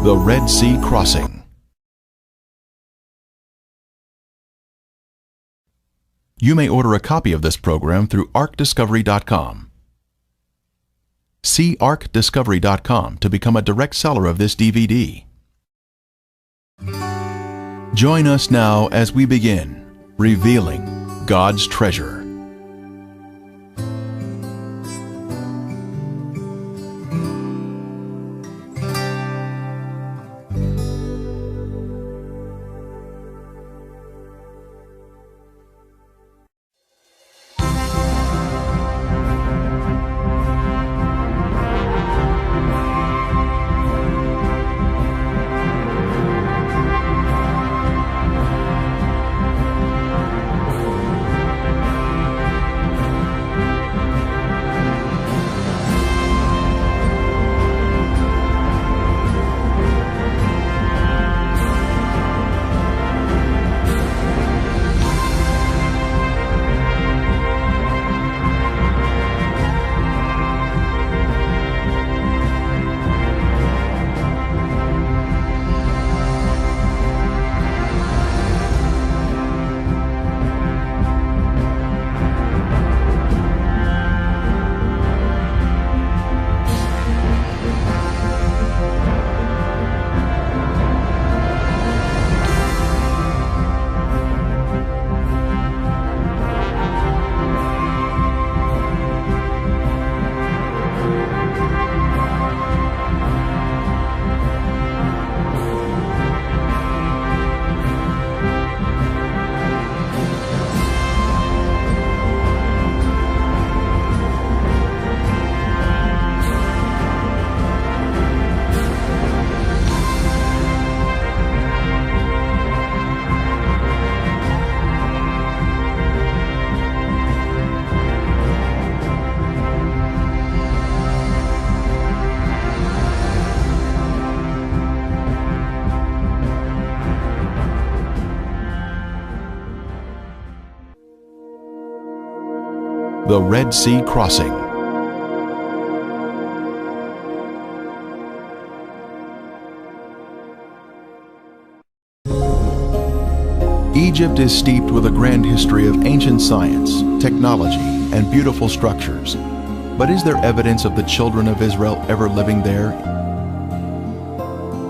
The Red Sea Crossing. You may order a copy of this program through arcdiscovery.com. See arcdiscovery.com to become a direct seller of this DVD. Join us now as we begin revealing God's treasure. The Red Sea Crossing. Egypt is steeped with a grand history of ancient science, technology, and beautiful structures. But is there evidence of the children of Israel ever living there?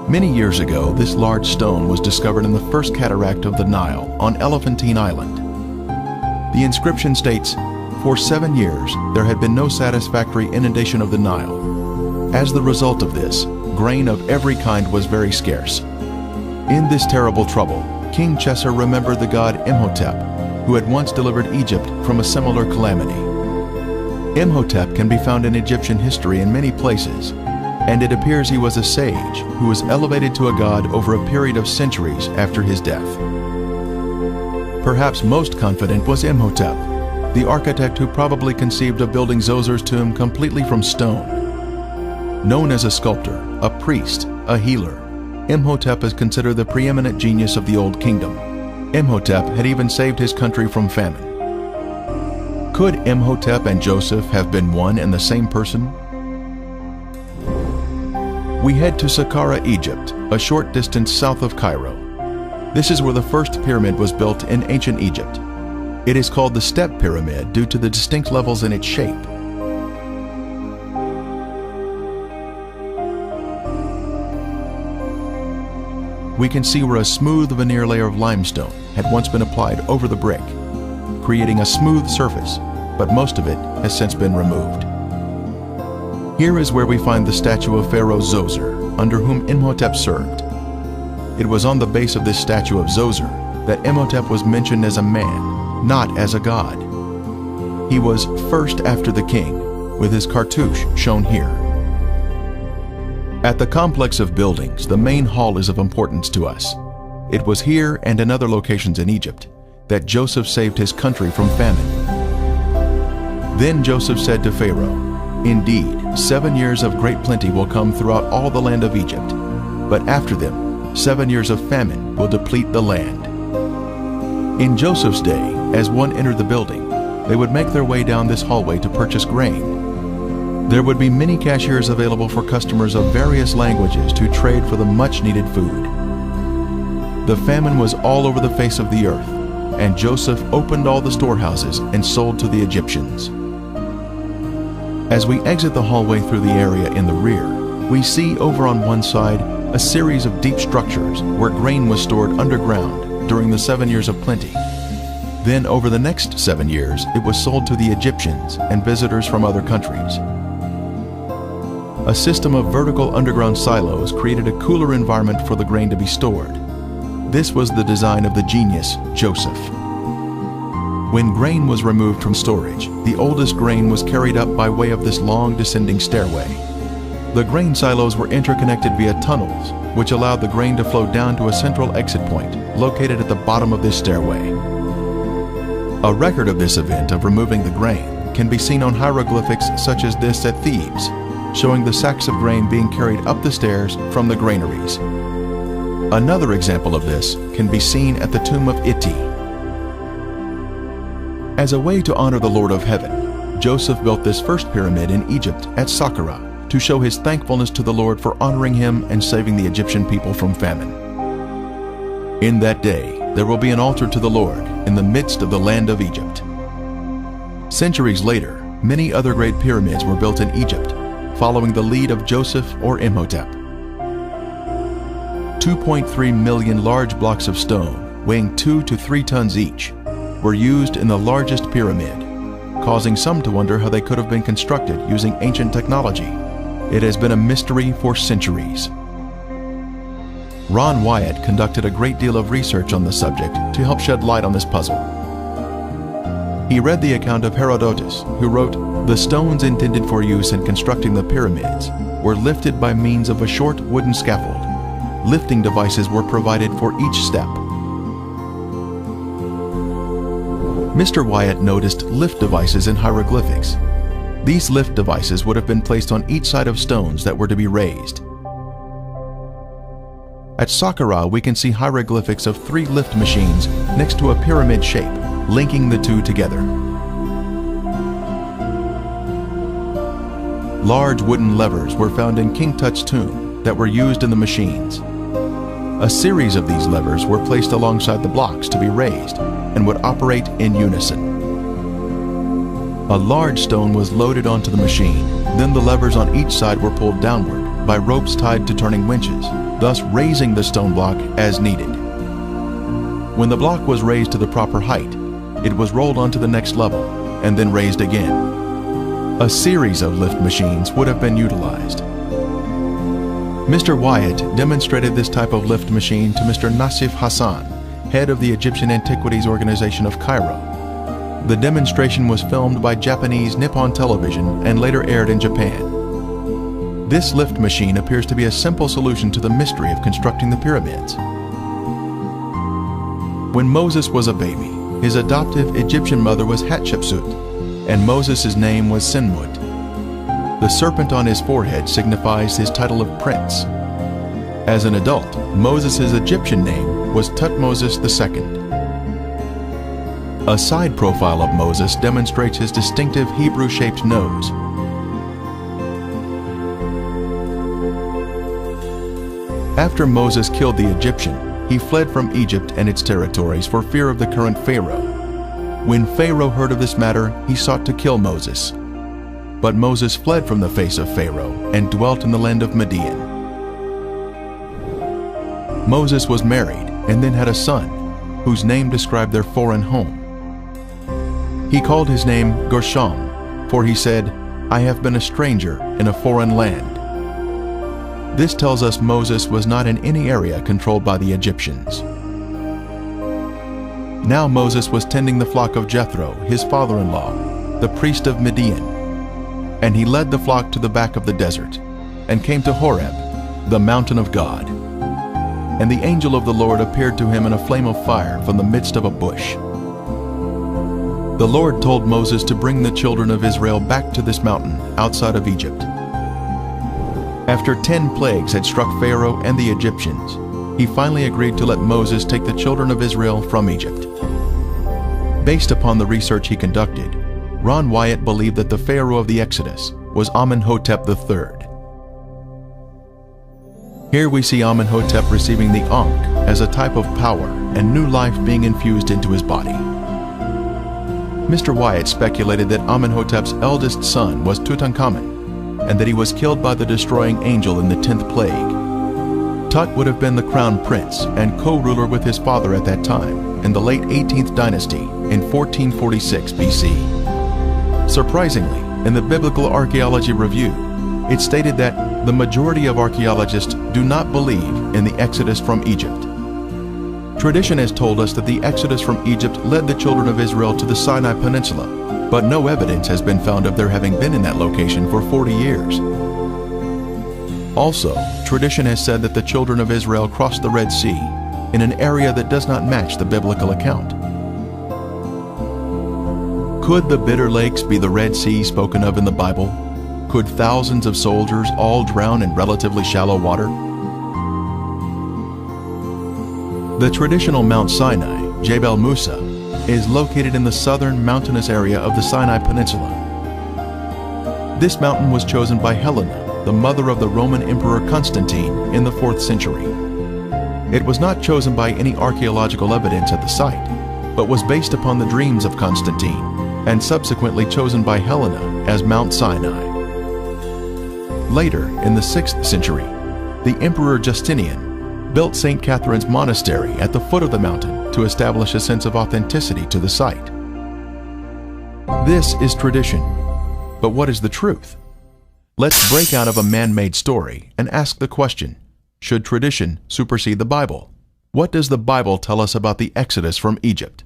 Many years ago, this large stone was discovered in the first cataract of the Nile on Elephantine Island. The inscription states, "For 7 years, there had been no satisfactory inundation of the Nile. As the result of this, grain of every kind was very scarce. In this terrible trouble, King Chesser remembered the god Imhotep, who had once delivered Egypt from a similar calamity." Imhotep can be found in Egyptian history in many places, and it appears he was a sage who was elevated to a god over a period of centuries after his death. Perhaps most confident was Imhotep, the architect who probably conceived of building Zozer's tomb completely from stone. Known as a sculptor, a priest, a healer, Imhotep is considered the preeminent genius of the Old Kingdom. Imhotep had even saved his country from famine. Could Imhotep and Joseph have been one and the same person? We head to Saqqara, Egypt, a short distance south of Cairo. This is where the first pyramid was built in ancient Egypt. It is called the Step Pyramid due to the distinct levels in its shape. We can see where a smooth veneer layer of limestone had once been applied over the brick, creating a smooth surface, but most of it has since been removed. Here is where we find the statue of Pharaoh Zoser, under whom Imhotep served. It was on the base of this statue of Zoser that Imhotep was mentioned as a man, not as a god. He was first after the king, with his cartouche shown here. At the complex of buildings, the main hall is of importance to us. It was here and in other locations in Egypt that Joseph saved his country from famine. Then Joseph said to Pharaoh, "Indeed, 7 years of great plenty will come throughout all the land of Egypt, but after them 7 years of famine will deplete the land." In Joseph's day, as one entered the building, they would make their way down this hallway to purchase grain. There would be many cashiers available for customers of various languages to trade for the much-needed food. The famine was all over the face of the earth, and Joseph opened all the storehouses and sold to the Egyptians. As we exit the hallway through the area in the rear, we see over on one side a series of deep structures where grain was stored underground during the 7 years of plenty. Then over the next 7 years, it was sold to the Egyptians and visitors from other countries. A system of vertical underground silos created a cooler environment for the grain to be stored. This was the design of the genius, Joseph. When grain was removed from storage, the oldest grain was carried up by way of this long descending stairway. The grain silos were interconnected via tunnels, which allowed the grain to flow down to a central exit point located at the bottom of this stairway. A record of this event of removing the grain can be seen on hieroglyphics such as this at Thebes, showing the sacks of grain being carried up the stairs from the granaries. Another example of this can be seen at the tomb of Iti. As a way to honor the Lord of Heaven, Joseph built this first pyramid in Egypt at Saqqara to show his thankfulness to the Lord for honoring him and saving the Egyptian people from famine. In that day, there will be an altar to the Lord in the midst of the land of Egypt. Centuries later, many other great pyramids were built in Egypt, following the lead of Joseph or Imhotep. 2.3 million large blocks of stone, weighing 2 to 3 tons each, were used in the largest pyramid, causing some to wonder how they could have been constructed using ancient technology. It has been a mystery for centuries. Ron Wyatt conducted a great deal of research on the subject to help shed light on this puzzle. He read the account of Herodotus, who wrote, "The stones intended for use in constructing the pyramids were lifted by means of a short wooden scaffold. Lifting devices were provided for each step." Mr. Wyatt noticed lift devices in hieroglyphics. These lift devices would have been placed on each side of stones that were to be raised. At Saqqara, we can see hieroglyphics of 3 lift machines next to a pyramid shape, linking the two together. Large wooden levers were found in King Tut's tomb that were used in the machines. A series of these levers were placed alongside the blocks to be raised and would operate in unison. A large stone was loaded onto the machine, then the levers on each side were pulled downward by ropes tied to turning winches, thus raising the stone block as needed. When the block was raised to the proper height, it was rolled onto the next level and then raised again. A series of lift machines would have been utilized. Mr. Wyatt demonstrated this type of lift machine to Mr. Nassif Hassan, head of the Egyptian Antiquities Organization of Cairo. The demonstration was filmed by Japanese Nippon Television and later aired in Japan. This lift machine appears to be a simple solution to the mystery of constructing the pyramids. When Moses was a baby, his adoptive Egyptian mother was Hatshepsut, and Moses' name was Senmut. The serpent on his forehead signifies his title of prince. As an adult, Moses' Egyptian name was Tutmosis II. A side profile of Moses demonstrates his distinctive Hebrew-shaped nose. After Moses killed the Egyptian, he fled from Egypt and its territories for fear of the current Pharaoh. When Pharaoh heard of this matter, he sought to kill Moses. But Moses fled from the face of Pharaoh and dwelt in the land of Midian. Moses was married and then had a son, whose name described their foreign home. He called his name Gershom, for he said, "I have been a stranger in a foreign land." This tells us Moses was not in any area controlled by the Egyptians. Now Moses was tending the flock of Jethro, his father-in-law, the priest of Midian. And he led the flock to the back of the desert, and came to Horeb, the mountain of God. And the angel of the Lord appeared to him in a flame of fire from the midst of a bush. The Lord told Moses to bring the children of Israel back to this mountain outside of Egypt. After 10 plagues had struck Pharaoh and the Egyptians, he finally agreed to let Moses take the children of Israel from Egypt. Based upon the research he conducted, Ron Wyatt believed that the Pharaoh of the Exodus was Amenhotep III. Here we see Amenhotep receiving the Ankh as a type of power and new life being infused into his body. Mr. Wyatt speculated that Amenhotep's eldest son was Tutankhamun, and that he was killed by the destroying angel in the 10th plague. Tut would have been the crown prince and co-ruler with his father at that time, in the late 18th dynasty in 1446 BC. Surprisingly, in the Biblical Archaeology Review, it stated that the majority of archaeologists do not believe in the Exodus from Egypt. Tradition has told us that the Exodus from Egypt led the children of Israel to the Sinai Peninsula, but no evidence has been found of their having been in that location for 40 years. Also, tradition has said that the children of Israel crossed the Red Sea in an area that does not match the biblical account. Could the bitter lakes be the Red Sea spoken of in the Bible? Could thousands of soldiers all drown in relatively shallow water? The traditional Mount Sinai, Jebel Musa, is located in the southern mountainous area of the Sinai Peninsula. This mountain was chosen by Helena, the mother of the Roman Emperor Constantine, in the 4th century. It was not chosen by any archaeological evidence at the site, but was based upon the dreams of Constantine, and subsequently chosen by Helena as Mount Sinai. Later, in the 6th century, the Emperor Justinian built St. Catherine's Monastery at the foot of the mountain to establish a sense of authenticity to the site. This is tradition, but what is the truth? Let's break out of a man-made story and ask the question, should tradition supersede the Bible? What does the Bible tell us about the Exodus from Egypt?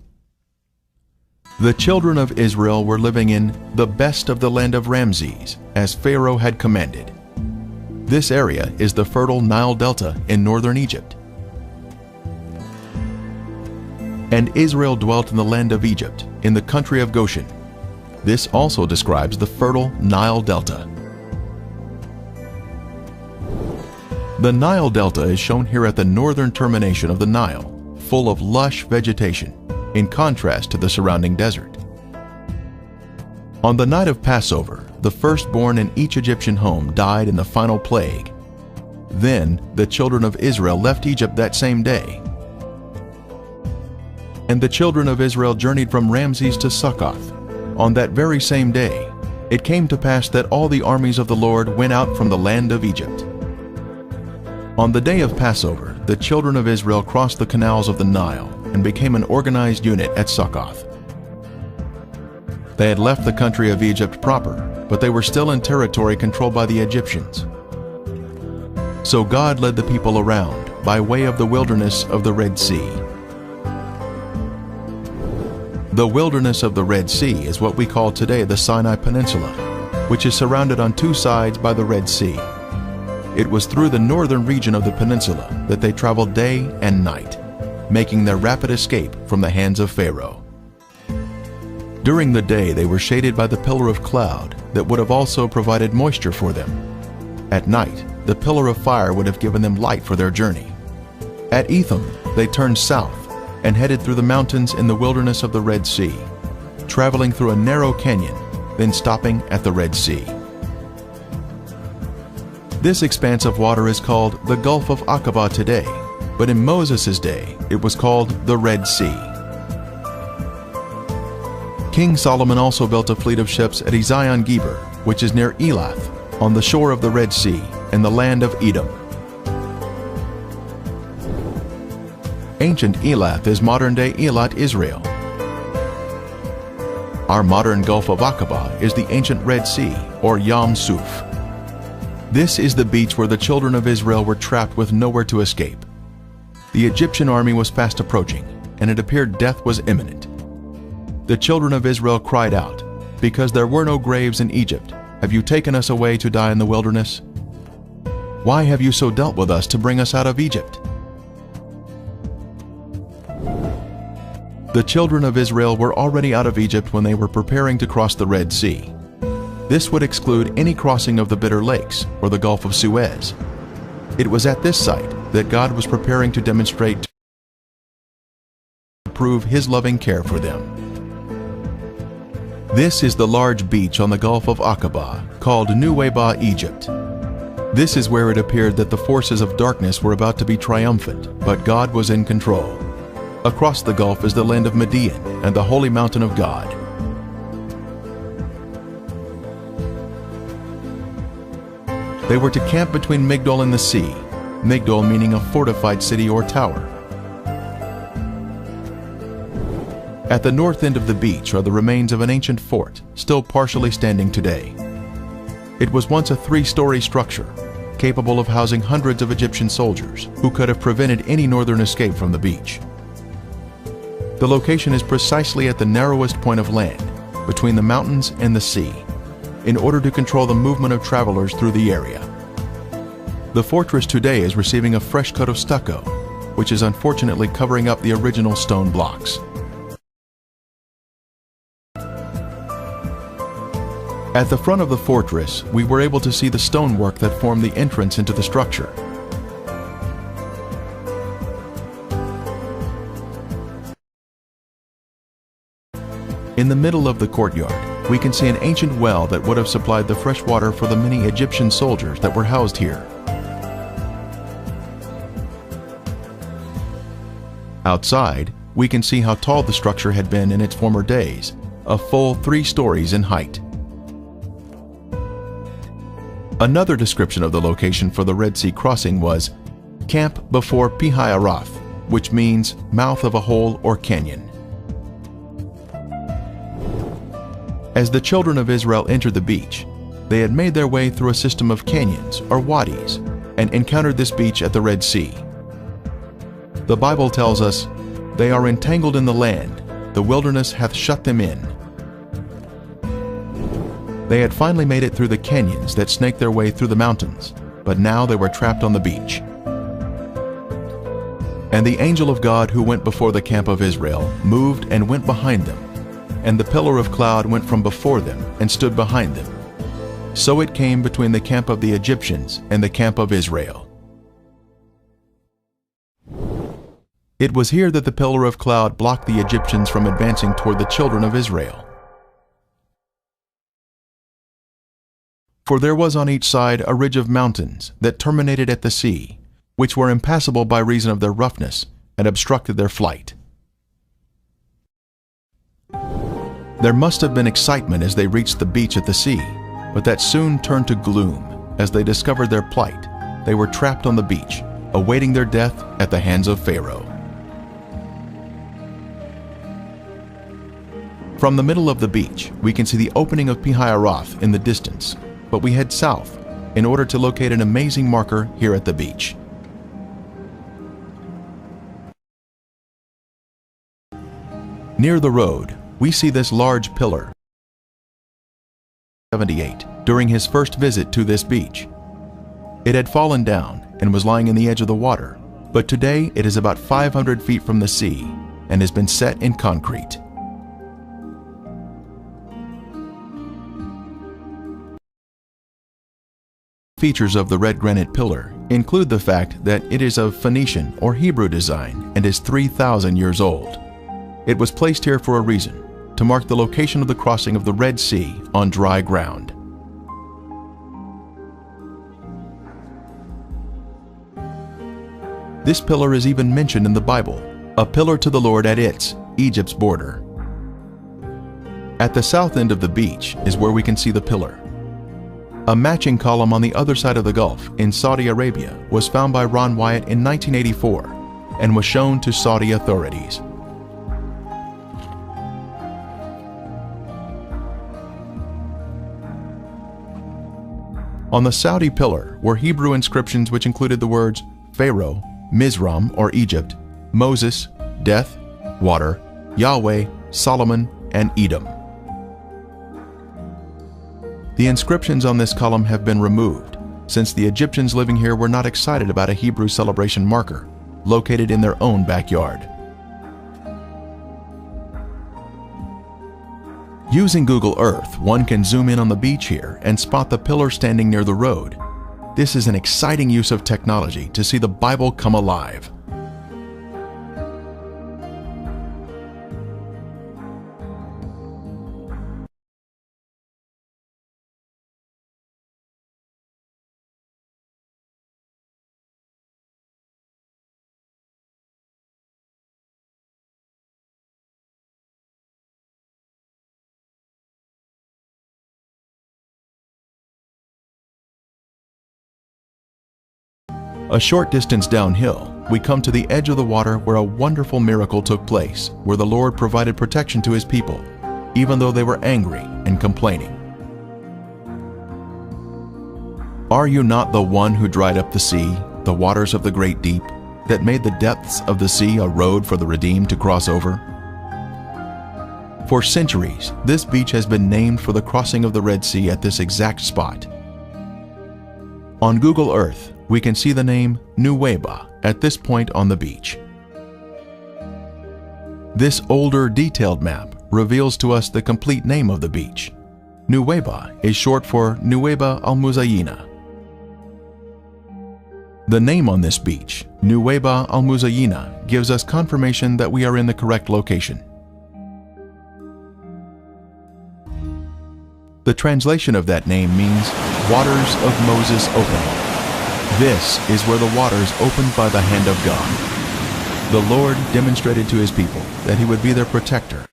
The children of Israel were living in the best of the land of Ramses, as Pharaoh had commanded. This area is the fertile Nile Delta in northern Egypt. And Israel dwelt in the land of Egypt, in the country of Goshen. This also describes the fertile Nile Delta. The Nile Delta is shown here at the northern termination of the Nile, full of lush vegetation, in contrast to the surrounding desert. On the night of Passover, the firstborn in each Egyptian home died in the final plague. Then the children of Israel left Egypt that same day. And the children of Israel journeyed from Ramses to Succoth. On that very same day, it came to pass that all the armies of the Lord went out from the land of Egypt. On the day of Passover, the children of Israel crossed the canals of the Nile and became an organized unit at Succoth. They had left the country of Egypt proper, but they were still in territory controlled by the Egyptians. So God led the people around by way of the wilderness of the Red Sea. The wilderness of the Red Sea is what we call today the Sinai Peninsula, which is surrounded on two sides by the Red Sea. It was through the northern region of the peninsula that they traveled day and night, making their rapid escape from the hands of Pharaoh. During the day, they were shaded by the pillar of cloud that would have also provided moisture for them. At night, the pillar of fire would have given them light for their journey. At Etham, they turned south and headed through the mountains in the wilderness of the Red Sea, traveling through a narrow canyon, then stopping at the Red Sea. This expanse of water is called the Gulf of Aqaba today, but in Moses' day, it was called the Red Sea. King Solomon also built a fleet of ships at Ezion-Geber, which is near Elath, on the shore of the Red Sea, in the land of Edom. Ancient Elath is modern-day Eilat, Israel. Our modern Gulf of Aqaba is the ancient Red Sea, or Yam Suf. This is the beach where the children of Israel were trapped with nowhere to escape. The Egyptian army was fast approaching, and it appeared death was imminent. The children of Israel cried out, "Because there were no graves in Egypt, have you taken us away to die in the wilderness? Why have you so dealt with us to bring us out of Egypt?" The children of Israel were already out of Egypt when they were preparing to cross the Red Sea. This would exclude any crossing of the Bitter Lakes or the Gulf of Suez. It was at this site that God was preparing to demonstrate to prove His loving care for them. This is the large beach on the Gulf of Aqaba, called Nuweiba, Egypt. This is where it appeared that the forces of darkness were about to be triumphant, but God was in control. Across the gulf is the land of Midian and the holy mountain of God. They were to camp between Migdol and the sea, Migdol meaning a fortified city or tower. At the north end of the beach are the remains of an ancient fort, still partially standing today. It was once a 3-story structure, capable of housing hundreds of Egyptian soldiers who could have prevented any northern escape from the beach. The location is precisely at the narrowest point of land, between the mountains and the sea, in order to control the movement of travelers through the area. The fortress today is receiving a fresh coat of stucco, which is unfortunately covering up the original stone blocks. At the front of the fortress, we were able to see the stonework that formed the entrance into the structure. In the middle of the courtyard, we can see an ancient well that would have supplied the fresh water for the many Egyptian soldiers that were housed here. Outside, we can see how tall the structure had been in its former days, a full 3 stories in height. Another description of the location for the Red Sea crossing was Camp before Pi-Hahiroth, which means mouth of a hole or canyon. As the children of Israel entered the beach, they had made their way through a system of canyons or wadis and encountered this beach at the Red Sea. The Bible tells us, "They are entangled in the land, the wilderness hath shut them in." They had finally made it through the canyons that snaked their way through the mountains, but now they were trapped on the beach. And the angel of God who went before the camp of Israel moved and went behind them, and the pillar of cloud went from before them and stood behind them. So it came between the camp of the Egyptians and the camp of Israel. It was here that the pillar of cloud blocked the Egyptians from advancing toward the children of Israel. For there was on each side a ridge of mountains that terminated at the sea, which were impassable by reason of their roughness and obstructed their flight. There must have been excitement as they reached the beach at the sea, but that soon turned to gloom as they discovered their plight. They were trapped on the beach, awaiting their death at the hands of Pharaoh. From the middle of the beach, we can see the opening of Pi-Hahiroth in the distance, but we head south in order to locate an amazing marker here at the beach. Near the road, we see this large pillar. 78 during his first visit to this beach. It had fallen down and was lying in the edge of the water, but today it is about 500 feet from the sea and has been set in concrete. Features of the red granite pillar include the fact that it is of Phoenician or Hebrew design and is 3,000 years old. It was placed here for a reason, to mark the location of the crossing of the Red Sea on dry ground. This pillar is even mentioned in the Bible, a pillar to the Lord at its, Egypt's border. At the south end of the beach is where we can see the pillar. A matching column on the other side of the Gulf in Saudi Arabia was found by Wyatt in 1984 and was shown to Saudi authorities. On the Saudi pillar were Hebrew inscriptions which included the words Pharaoh, Mizraim or Egypt, Moses, death, water, Yahweh, Solomon, and Edom. The inscriptions on this column have been removed, since the Egyptians living here were not excited about a Hebrew celebration marker, located in their own backyard. Using Google Earth, one can zoom in on the beach here and spot the pillar standing near the road. This is an exciting use of technology to see the Bible come alive. A short distance downhill, we come to the edge of the water where a wonderful miracle took place, where the Lord provided protection to His people, even though they were angry and complaining. Are you not the one who dried up the sea, the waters of the great deep, that made the depths of the sea a road for the redeemed to cross over? For centuries, this beach has been named for the crossing of the Red Sea at this exact spot. On Google Earth, we can see the name Nuweiba at this point on the beach. This older, detailed map reveals to us the complete name of the beach. Nuweiba is short for Nuweiba al-Muzayina. The name on this beach, Nuweiba al-Muzayina, gives us confirmation that we are in the correct location. The translation of that name means waters of Moses opening. This is where the waters opened by the hand of God. The Lord demonstrated to His people that He would be their protector.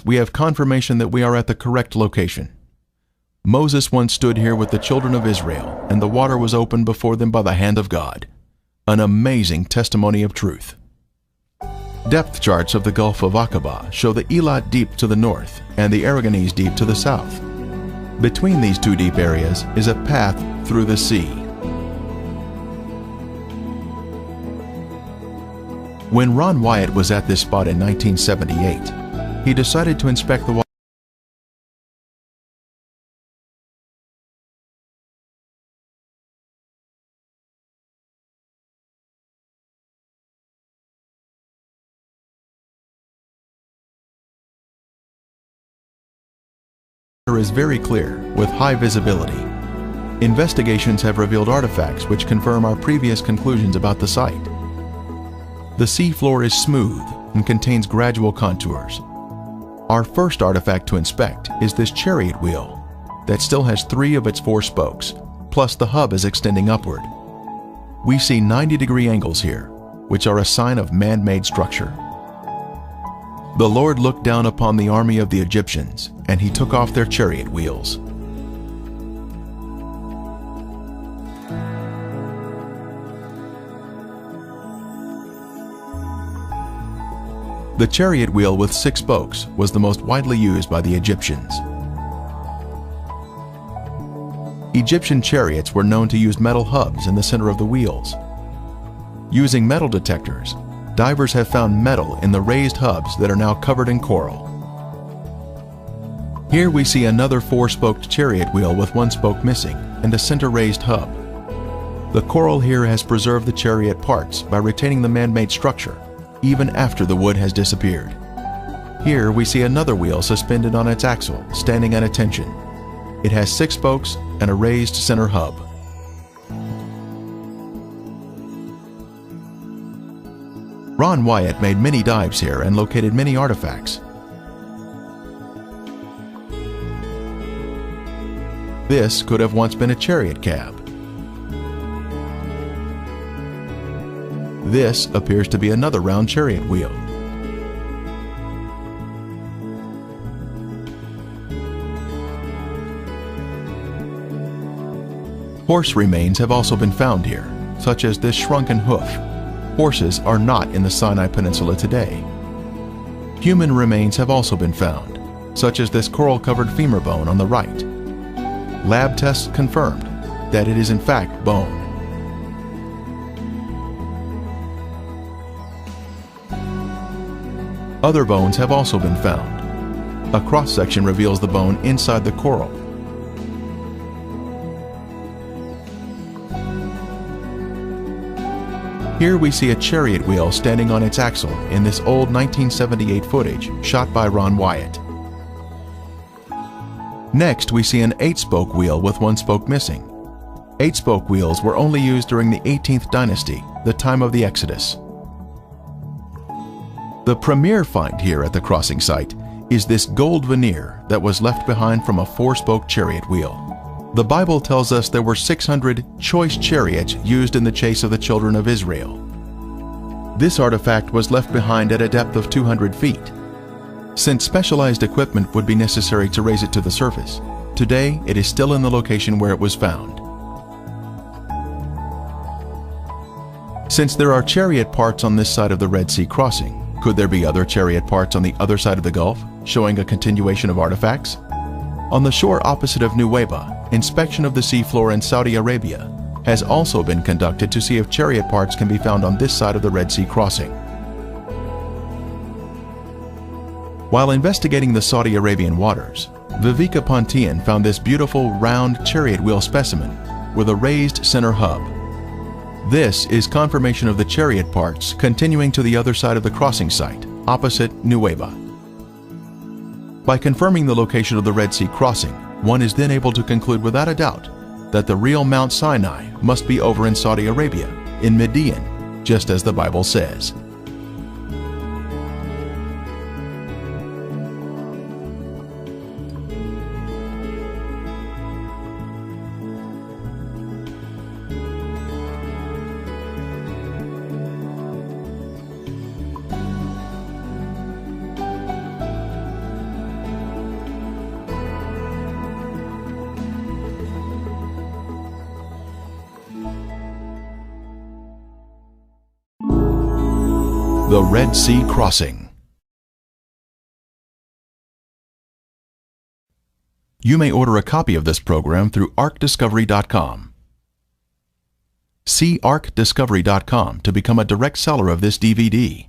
We have confirmation that we are at the correct location. Moses once stood here with the children of Israel, and the water was opened before them by the hand of God. An amazing testimony of truth. Depth charts of the Gulf of Aqaba show the Eilat Deep to the north and the Aragonese Deep to the south. Between these two deep areas is a path through the sea. When Ron Wyatt was at this spot in 1978, he decided to inspect the water. Is very clear, with high visibility. Investigations have revealed artifacts which confirm our previous conclusions about the site. The seafloor is smooth and contains gradual contours. Our first artifact to inspect is this chariot wheel that still has 3 of its 4 spokes, plus the hub is extending upward. We see 90-degree angles here, which are a sign of man-made structure. The Lord looked down upon the army of the Egyptians, and He took off their chariot wheels. The chariot wheel with 6 spokes was the most widely used by the Egyptians. Egyptian chariots were known to use metal hubs in the center of the wheels. Using metal detectors, divers have found metal in the raised hubs that are now covered in coral. Here we see another 4-spoked chariot wheel with 1 spoke missing and a center raised hub. The coral here has preserved the chariot parts by retaining the man-made structure, even after the wood has disappeared. Here we see another wheel suspended on its axle, standing at attention. It has 6 spokes and a raised center hub. Ron Wyatt made many dives here and located many artifacts. This could have once been a chariot cab. This appears to be another round chariot wheel. Horse remains have also been found here, such as this shrunken hoof. Horses are not in the Sinai Peninsula today. Human remains have also been found, such as this coral-covered femur bone on the right. Lab tests confirmed that it is in fact bone. Other bones have also been found. A cross-section reveals the bone inside the coral. Here we see a chariot wheel standing on its axle in this old 1978 footage shot by Ron Wyatt. Next, we see an 8-spoke wheel with 1 spoke missing. 8-spoke wheels were only used during the 18th dynasty, the time of the Exodus. The premier find here at the crossing site is this gold veneer that was left behind from a 4-spoke chariot wheel. The Bible tells us there were 600 choice chariots used in the chase of the children of Israel. This artifact was left behind at a depth of 200 feet. Since specialized equipment would be necessary to raise it to the surface, Today, it is still in the location where it was found. Since there are chariot parts on this side of the Red Sea crossing, could there be other chariot parts on the other side of the Gulf, showing a continuation of artifacts? On the shore opposite of Nuweiba, inspection of the seafloor in Saudi Arabia has also been conducted to see if chariot parts can be found on this side of the Red Sea crossing. While investigating the Saudi Arabian waters, Viveka Pontian found this beautiful round chariot wheel specimen with a raised center hub. This is confirmation of the chariot parts continuing to the other side of the crossing site, opposite Nuweiba. By confirming the location of the Red Sea crossing, one is then able to conclude without a doubt that the real Mount Sinai must be over in Saudi Arabia, in Midian, just as the Bible says. The Red Sea Crossing. You may order a copy of this program through arcdiscovery.com. See arcdiscovery.com to become a direct seller of this DVD.